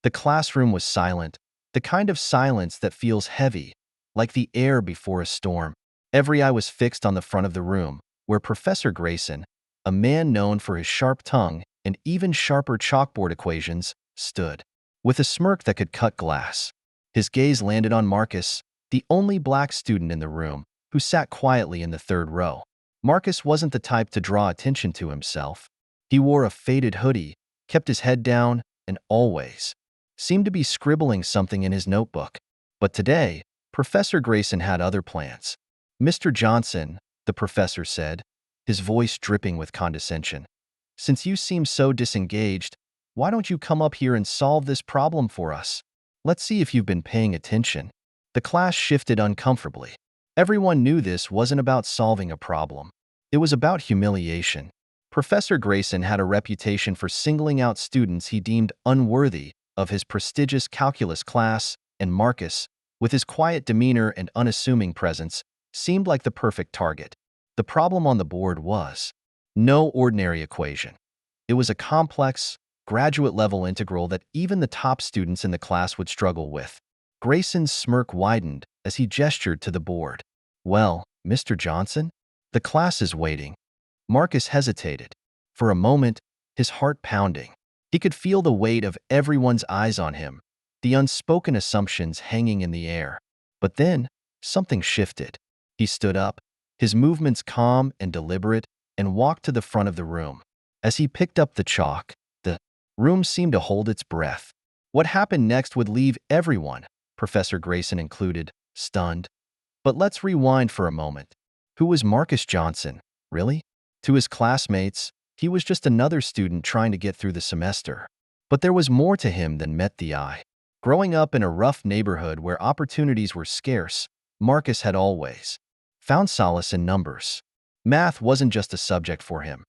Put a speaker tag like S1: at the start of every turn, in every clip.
S1: The classroom was silent, the kind of silence that feels heavy, like the air before a storm. Every eye was fixed on the front of the room, where Professor Grayson, a man known for his sharp tongue and even sharper chalkboard equations, stood. With a smirk that could cut glass, his gaze landed on Marcus, the only black student in the room, who sat quietly in the third row. Marcus wasn't the type to draw attention to himself. He wore a faded hoodie, kept his head down, and always seemed to be scribbling something in his notebook. But today, Professor Grayson had other plans. "Mr. Johnson," the professor said, his voice dripping with condescension, "since you seem so disengaged, why don't you come up here and solve this problem for us? Let's see if you've been paying attention." The class shifted uncomfortably. Everyone knew this wasn't about solving a problem. It was about humiliation. Professor Grayson had a reputation for singling out students he deemed unworthy of his prestigious calculus class, and Marcus, with his quiet demeanor and unassuming presence, seemed like the perfect target. The problem on the board was no ordinary equation. It was a complex, graduate-level integral that even the top students in the class would struggle with. Grayson's smirk widened as he gestured to the board. "Well, Mr. Johnson, the class is waiting." Marcus hesitated. For a moment, his heart pounding. He could feel the weight of everyone's eyes on him, the unspoken assumptions hanging in the air. But then, something shifted. He stood up, his movements calm and deliberate, and walked to the front of the room. As he picked up the chalk, the room seemed to hold its breath. What happened next would leave everyone, Professor Grayson included, stunned. But let's rewind for a moment. Who was Marcus Johnson, really? To his classmates, he was just another student trying to get through the semester. But there was more to him than met the eye. Growing up in a rough neighborhood where opportunities were scarce, Marcus had always found solace in numbers. Math wasn't just a subject for him.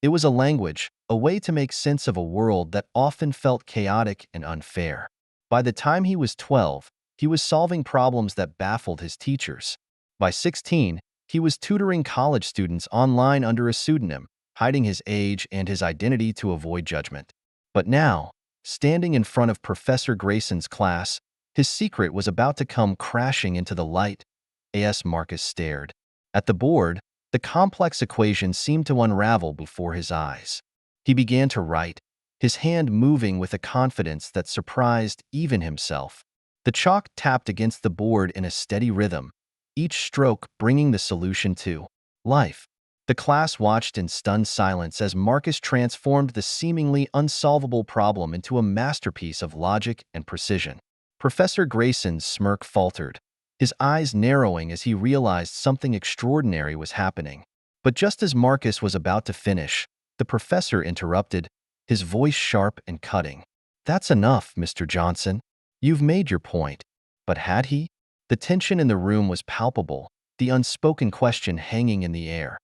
S1: It was a language, a way to make sense of a world that often felt chaotic and unfair. By the time he was 12, he was solving problems that baffled his teachers. By 16, he was tutoring college students online under a pseudonym, hiding his age and his identity to avoid judgment. But now, standing in front of Professor Grayson's class, his secret was about to come crashing into the light. As Marcus stared at the board, the complex equation seemed to unravel before his eyes. He began to write, his hand moving with a confidence that surprised even himself. The chalk tapped against the board in a steady rhythm, each stroke bringing the solution to life. The class watched in stunned silence as Marcus transformed the seemingly unsolvable problem into a masterpiece of logic and precision. Professor Grayson's smirk faltered, his eyes narrowing as he realized something extraordinary was happening. But just as Marcus was about to finish, the professor interrupted, his voice sharp and cutting. "That's enough, Mr. Johnson. You've made your point." But had he? The tension in the room was palpable, the unspoken question hanging in the air.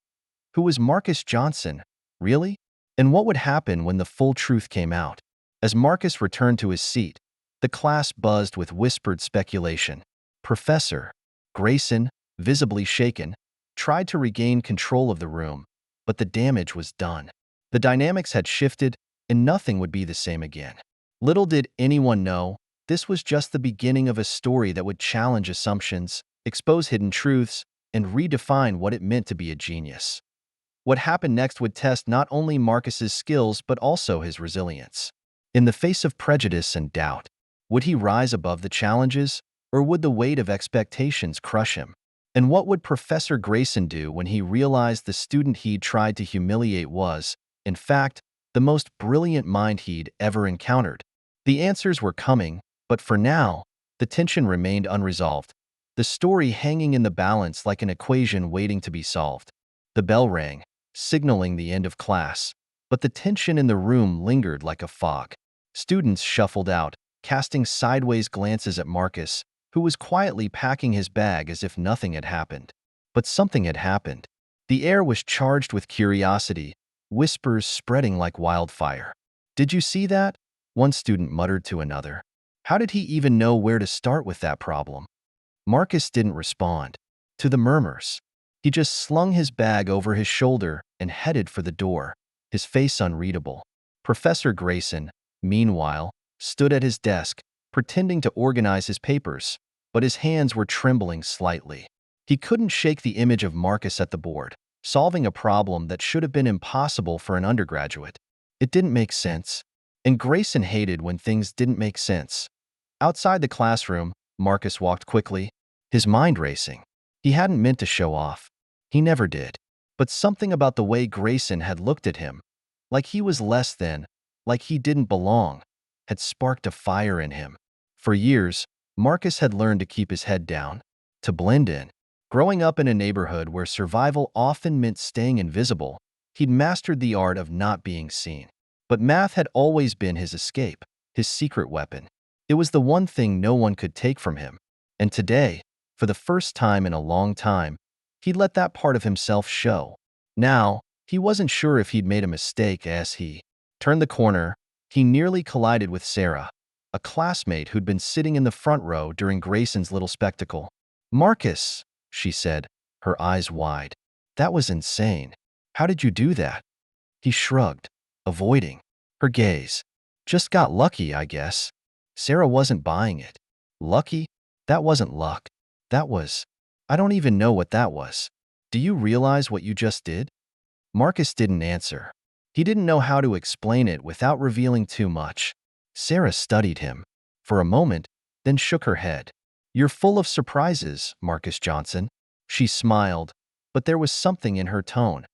S1: Who was Marcus Johnson, really? And what would happen when the full truth came out? As Marcus returned to his seat, the class buzzed with whispered speculation. Professor Grayson, visibly shaken, tried to regain control of the room, but the damage was done. The dynamics had shifted, and nothing would be the same again. Little did anyone know, this was just the beginning of a story that would challenge assumptions, expose hidden truths, and redefine what it meant to be a genius. What happened next would test not only Marcus's skills but also his resilience. In the face of prejudice and doubt, would he rise above the challenges, or would the weight of expectations crush him? And what would Professor Grayson do when he realized the student he'd tried to humiliate was, in fact, the most brilliant mind he'd ever encountered? The answers were coming, but for now, the tension remained unresolved, the story hanging in the balance like an equation waiting to be solved. The bell rang, signaling the end of class, but the tension in the room lingered like a fog. Students shuffled out, casting sideways glances at Marcus, who was quietly packing his bag as if nothing had happened. But something had happened. The air was charged with curiosity, whispers spreading like wildfire. "Did you see that?" one student muttered to another. "How did he even know where to start with that problem?" Marcus didn't respond to the murmurs. He just slung his bag over his shoulder and headed for the door, his face unreadable. Professor Grayson, meanwhile, stood at his desk, pretending to organize his papers, but his hands were trembling slightly. He couldn't shake the image of Marcus at the board, solving a problem that should have been impossible for an undergraduate. It didn't make sense, and Grayson hated when things didn't make sense. Outside the classroom, Marcus walked quickly, his mind racing. He hadn't meant to show off. He never did. But something about the way Grayson had looked at him, like he was less than, like he didn't belong, had sparked a fire in him. For years, Marcus had learned to keep his head down, to blend in. Growing up in a neighborhood where survival often meant staying invisible, he'd mastered the art of not being seen. But math had always been his escape, his secret weapon. It was the one thing no one could take from him. And today, for the first time in a long time, he'd let that part of himself show. Now, he wasn't sure if he'd made a mistake as he turned the corner. He nearly collided with Sarah, a classmate who'd been sitting in the front row during Grayson's little spectacle. "Marcus," she said, her eyes wide. "That was insane. How did you do that?" He shrugged, avoiding her gaze. "Just got lucky, I guess." Sarah wasn't buying it. Lucky? That wasn't luck. I don't even know what that was. "Do you realize what you just did?" Marcus didn't answer. He didn't know how to explain it without revealing too much. Sarah studied him for a moment, then shook her head. "You're full of surprises, Marcus Johnson." She smiled, but there was something in her tone,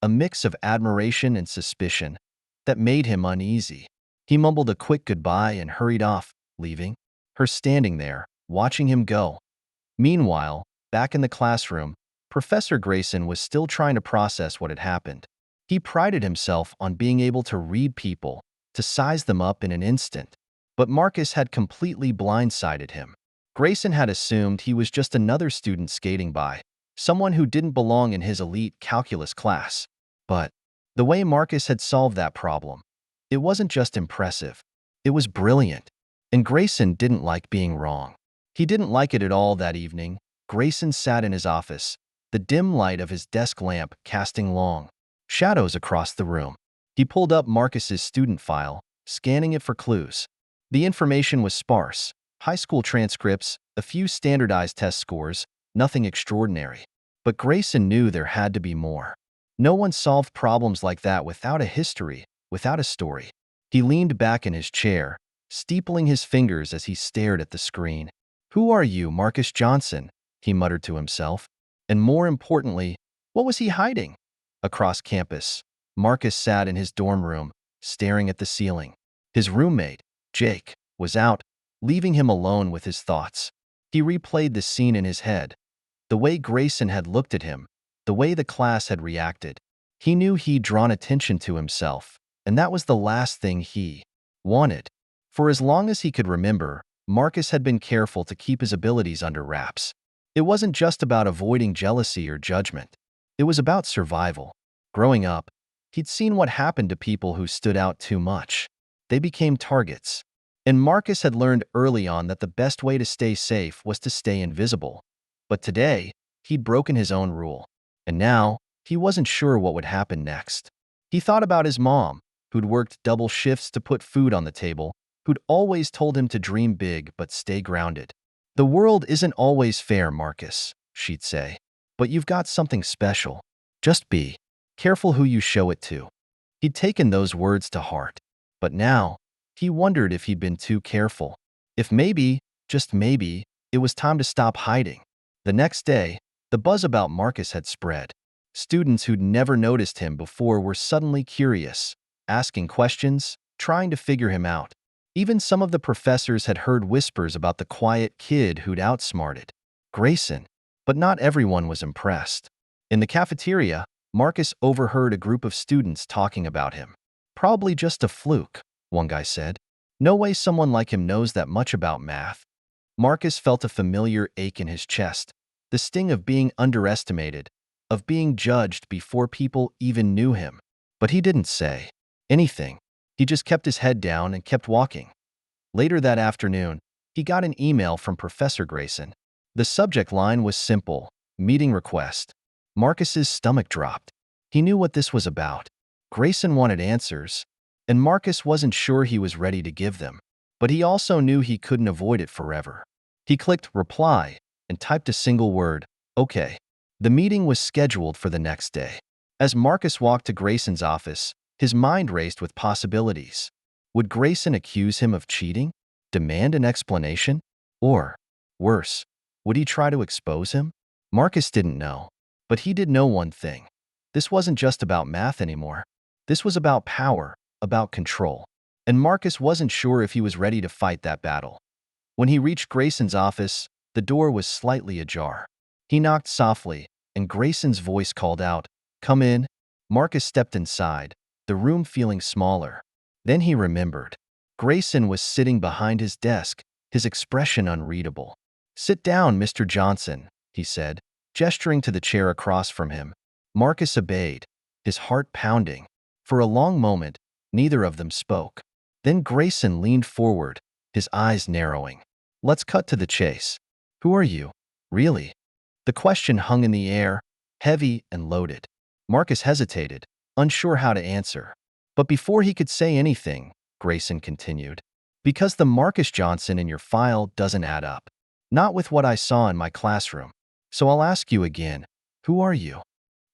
S1: a mix of admiration and suspicion, that made him uneasy. He mumbled a quick goodbye and hurried off, leaving her standing there, watching him go. Meanwhile, back in the classroom, Professor Grayson was still trying to process what had happened. He prided himself on being able to read people, to size them up in an instant. But Marcus had completely blindsided him. Grayson had assumed he was just another student skating by, someone who didn't belong in his elite calculus class. But the way Marcus had solved that problem, it wasn't just impressive, it was brilliant. And Grayson didn't like being wrong. He didn't like it at all that evening. Grayson sat in his office, the dim light of his desk lamp casting long shadows across the room. He pulled up Marcus's student file, scanning it for clues. The information was sparse: high school transcripts, a few standardized test scores, nothing extraordinary. But Grayson knew there had to be more. No one solved problems like that without a history, without a story. He leaned back in his chair, steepling his fingers as he stared at the screen. "Who are you, Marcus Johnson?" he muttered to himself. And more importantly, what was he hiding? Across campus, Marcus sat in his dorm room, staring at the ceiling. His roommate, Jake, was out, leaving him alone with his thoughts. He replayed the scene in his head, the way Grayson had looked at him, the way the class had reacted. He knew he'd drawn attention to himself, and that was the last thing he wanted. For as long as he could remember, Marcus had been careful to keep his abilities under wraps. It wasn't just about avoiding jealousy or judgment. It was about survival. Growing up, he'd seen what happened to people who stood out too much. They became targets. And Marcus had learned early on that the best way to stay safe was to stay invisible. But today, he'd broken his own rule. And now, he wasn't sure what would happen next. He thought about his mom, who'd worked double shifts to put food on the table, who'd always told him to dream big but stay grounded. "The world isn't always fair, Marcus," she'd say. "But you've got something special. Just be careful who you show it to." He'd taken those words to heart. But now, he wondered if he'd been too careful. If maybe, just maybe, it was time to stop hiding. The next day, the buzz about Marcus had spread. Students who'd never noticed him before were suddenly curious, asking questions, trying to figure him out. Even some of the professors had heard whispers about the quiet kid who'd outsmarted Grayson. But not everyone was impressed. In the cafeteria, Marcus overheard a group of students talking about him. "Probably just a fluke," one guy said. "No way someone like him knows that much about math." Marcus felt a familiar ache in his chest, the sting of being underestimated, of being judged before people even knew him. But he didn't say anything. He just kept his head down and kept walking. Later that afternoon, he got an email from Professor Grayson. The subject line was simple: meeting request. Marcus's stomach dropped. He knew what this was about. Grayson wanted answers, and Marcus wasn't sure he was ready to give them. But he also knew he couldn't avoid it forever. He clicked reply and typed a single word, okay. The meeting was scheduled for the next day. As Marcus walked to Grayson's office, his mind raced with possibilities. Would Grayson accuse him of cheating? Demand an explanation? Or, worse, would he try to expose him? Marcus didn't know. But he did know one thing. This wasn't just about math anymore. This was about power, about control. And Marcus wasn't sure if he was ready to fight that battle. When he reached Grayson's office, the door was slightly ajar. He knocked softly, and Grayson's voice called out, "Come in." Marcus stepped inside, the room feeling smaller. Then he remembered. Grayson was sitting behind his desk, his expression unreadable. "Sit down, Mr. Johnson," he said, gesturing to the chair across from him. Marcus obeyed, his heart pounding. For a long moment, neither of them spoke. Then Grayson leaned forward, his eyes narrowing. "Let's cut to the chase. Who are you, really?" The question hung in the air, heavy and loaded. Marcus hesitated, unsure how to answer. But before he could say anything, Grayson continued, "Because the Marcus Johnson in your file doesn't add up. Not with what I saw in my classroom. So I'll ask you again, who are you?"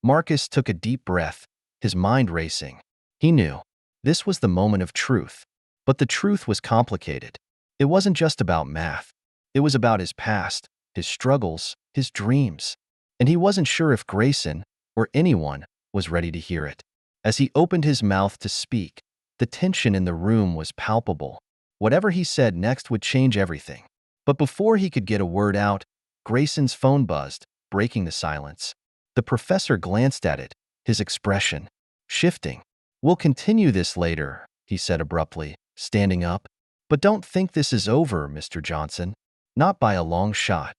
S1: Marcus took a deep breath, his mind racing. He knew. This was the moment of truth. But the truth was complicated. It wasn't just about math. It was about his past, his struggles, his dreams. And he wasn't sure if Grayson, or anyone, was ready to hear it. As he opened his mouth to speak, the tension in the room was palpable. Whatever he said next would change everything. But before he could get a word out, Grayson's phone buzzed, breaking the silence. The professor glanced at it, his expression shifting. "We'll continue this later," he said abruptly, standing up. "But don't think this is over, Mr. Johnson. Not by a long shot."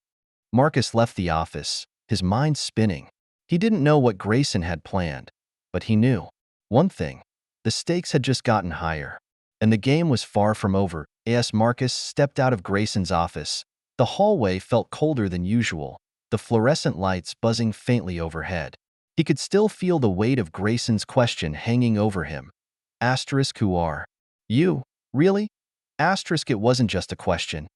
S1: Marcus left the office, his mind spinning. He didn't know what Grayson had planned, but he knew one thing. The stakes had just gotten higher, and the game was far from over. As Marcus stepped out of Grayson's office, the hallway felt colder than usual, the fluorescent lights buzzing faintly overhead. He could still feel the weight of Grayson's question hanging over him. "Who are you, really?" It wasn't just a question.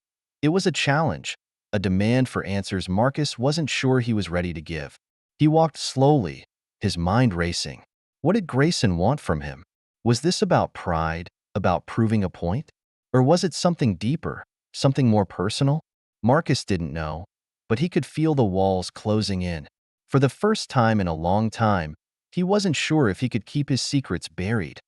S1: It was a challenge, a demand for answers Marcus wasn't sure he was ready to give. He walked slowly, his mind racing. What did Grayson want from him? Was this about pride, about proving a point? Or was it something deeper, something more personal? Marcus didn't know, but he could feel the walls closing in. For the first time in a long time, he wasn't sure if he could keep his secrets buried.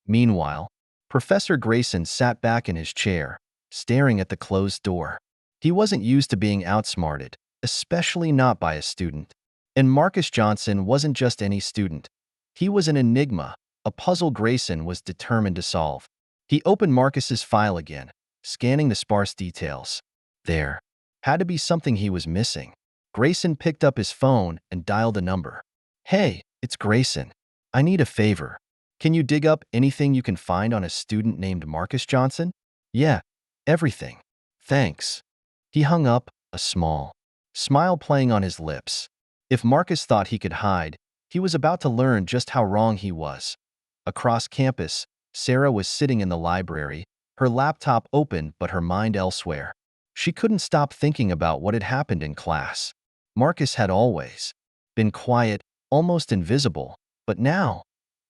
S1: Meanwhile, Professor Grayson sat back in his chair, staring at the closed door. He wasn't used to being outsmarted, especially not by a student. And Marcus Johnson wasn't just any student. He was an enigma, a puzzle Grayson was determined to solve. He opened Marcus's file again, scanning the sparse details. There had to be something he was missing. Grayson picked up his phone and dialed a number. "Hey, it's Grayson. I need a favor. Can you dig up anything you can find on a student named Marcus Johnson?" "Yeah, everything. Thanks." He hung up, a small smile playing on his lips. If Marcus thought he could hide, he was about to learn just how wrong he was. Across campus, Sarah was sitting in the library, her laptop open but her mind elsewhere. She couldn't stop thinking about what had happened in class. Marcus had always been quiet, almost invisible, but now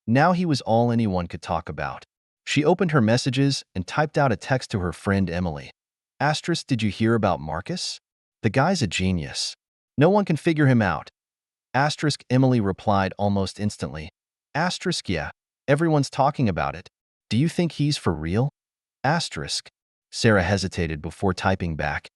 S1: he was all anyone could talk about. She opened her messages and typed out a text to her friend Emily. "Did you hear about Marcus? The guy's a genius. No one can figure him out." Emily replied almost instantly. "Yeah, everyone's talking about it. Do you think he's for real?" Sarah hesitated before typing back.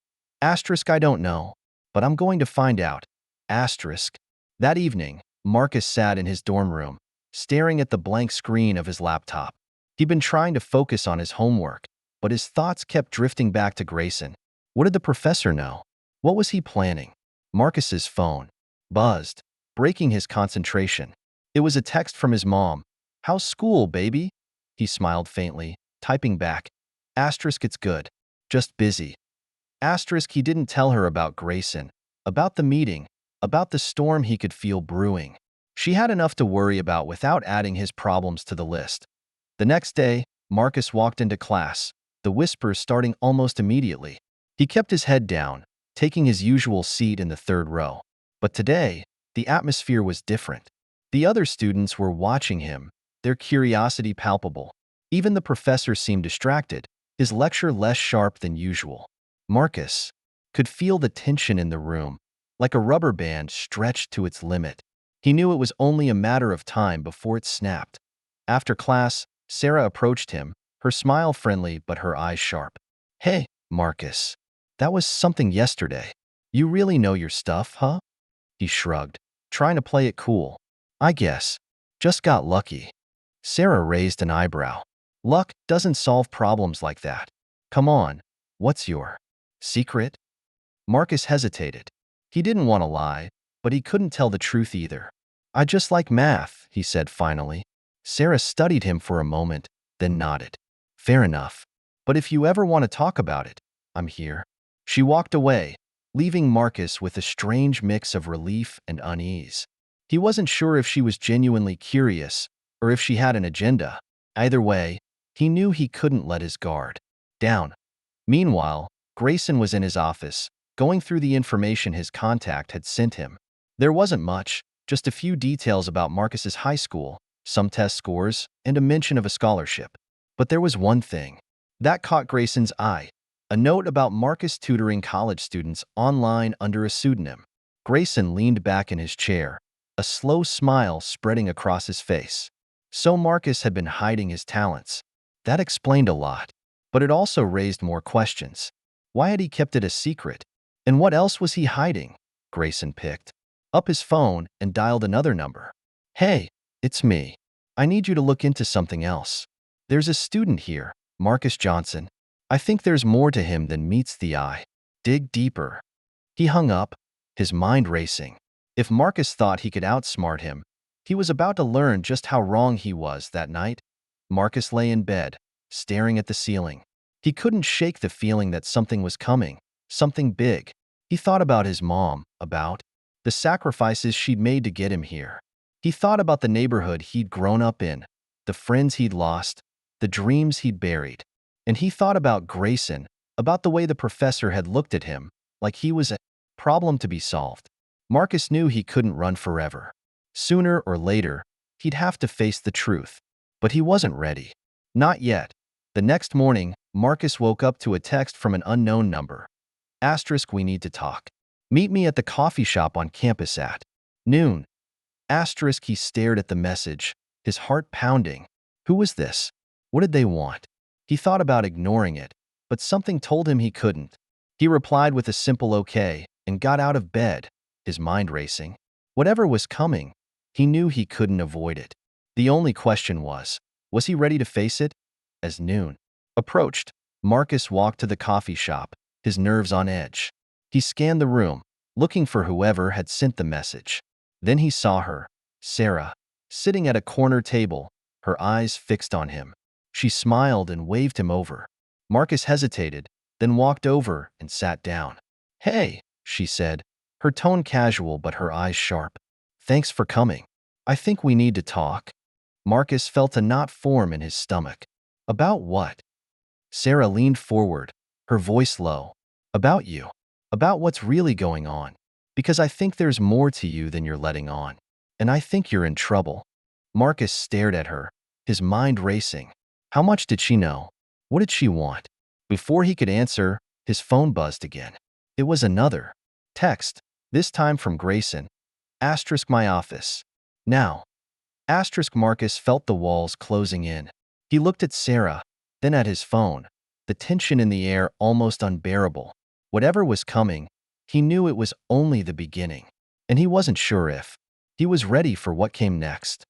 S1: "I don't know, but I'm going to find out." That evening, Marcus sat in his dorm room, staring at the blank screen of his laptop. He'd been trying to focus on his homework, but his thoughts kept drifting back to Grayson. What did the professor know? What was he planning? Marcus's phone buzzed, breaking his concentration. It was a text from his mom. "How's school, baby?" He smiled faintly, typing back. "It's good. Just busy." He didn't tell her about Grayson, about the meeting, about the storm he could feel brewing. She had enough to worry about without adding his problems to the list. The next day, Marcus walked into class, the whispers starting almost immediately. He kept his head down, taking his usual seat in the third row. But today, the atmosphere was different. The other students were watching him, their curiosity palpable. Even the professor seemed distracted, his lecture less sharp than usual. Marcus could feel the tension in the room, like a rubber band stretched to its limit. He knew it was only a matter of time before it snapped. After class, Sarah approached him, her smile friendly but her eyes sharp. "Hey, Marcus. That was something yesterday. You really know your stuff, huh?" He shrugged, trying to play it cool. "I guess. Just got lucky." Sarah raised an eyebrow. "Luck doesn't solve problems like that. Come on, what's your secret?" Marcus hesitated. He didn't want to lie, but he couldn't tell the truth either. "I just like math," he said finally. Sarah studied him for a moment, then nodded. "Fair enough. But if you ever want to talk about it, I'm here." She walked away, leaving Marcus with a strange mix of relief and unease. He wasn't sure if she was genuinely curious or if she had an agenda. Either way, he knew he couldn't let his guard down. Meanwhile, Grayson was in his office, going through the information his contact had sent him. There wasn't much, just a few details about Marcus's high school, some test scores, and a mention of a scholarship. But there was one thing that caught Grayson's eye: a note about Marcus tutoring college students online under a pseudonym. Grayson leaned back in his chair, a slow smile spreading across his face. So Marcus had been hiding his talents. That explained a lot, but it also raised more questions. Why had he kept it a secret? And what else was he hiding? Grayson picked up his phone and dialed another number. "Hey, it's me. I need you to look into something else. There's a student here, Marcus Johnson. I think there's more to him than meets the eye. Dig deeper." He hung up, his mind racing. If Marcus thought he could outsmart him, he was about to learn just how wrong he was that night. Marcus lay in bed, staring at the ceiling. He couldn't shake the feeling that something was coming, something big. He thought about his mom, about the sacrifices she'd made to get him here. He thought about the neighborhood he'd grown up in, the friends he'd lost, the dreams he'd buried. And he thought about Grayson, about the way the professor had looked at him, like he was a problem to be solved. Marcus knew he couldn't run forever. Sooner or later, he'd have to face the truth. But he wasn't ready. Not yet. The next morning, Marcus woke up to a text from an unknown number. Asterisk, we need to talk. Meet me at the coffee shop on campus at noon. Asterisk, he stared at the message, his heart pounding. Who was this? What did they want? He thought about ignoring it, but something told him he couldn't. He replied with a simple okay and got out of bed, his mind racing. Whatever was coming, he knew he couldn't avoid it. The only question was he ready to face it? As noon approached, Marcus walked to the coffee shop, his nerves on edge. He scanned the room, looking for whoever had sent the message. Then he saw her, Sarah, sitting at a corner table, her eyes fixed on him. She smiled and waved him over. Marcus hesitated, then walked over and sat down. "Hey," she said, her tone casual but her eyes sharp. "Thanks for coming. I think we need to talk." Marcus felt a knot form in his stomach. "About what?" Sarah leaned forward, her voice low. "About you. About what's really going on. Because I think there's more to you than you're letting on. And I think you're in trouble." Marcus stared at her, his mind racing. How much did she know? What did she want? Before he could answer, his phone buzzed again. It was another text, this time from Grayson. Asterisk, my office. Now. Asterisk. Marcus felt the walls closing in. He looked at Sarah, then at his phone, the tension in the air almost unbearable. Whatever was coming, he knew it was only the beginning. And he wasn't sure if he was ready for what came next.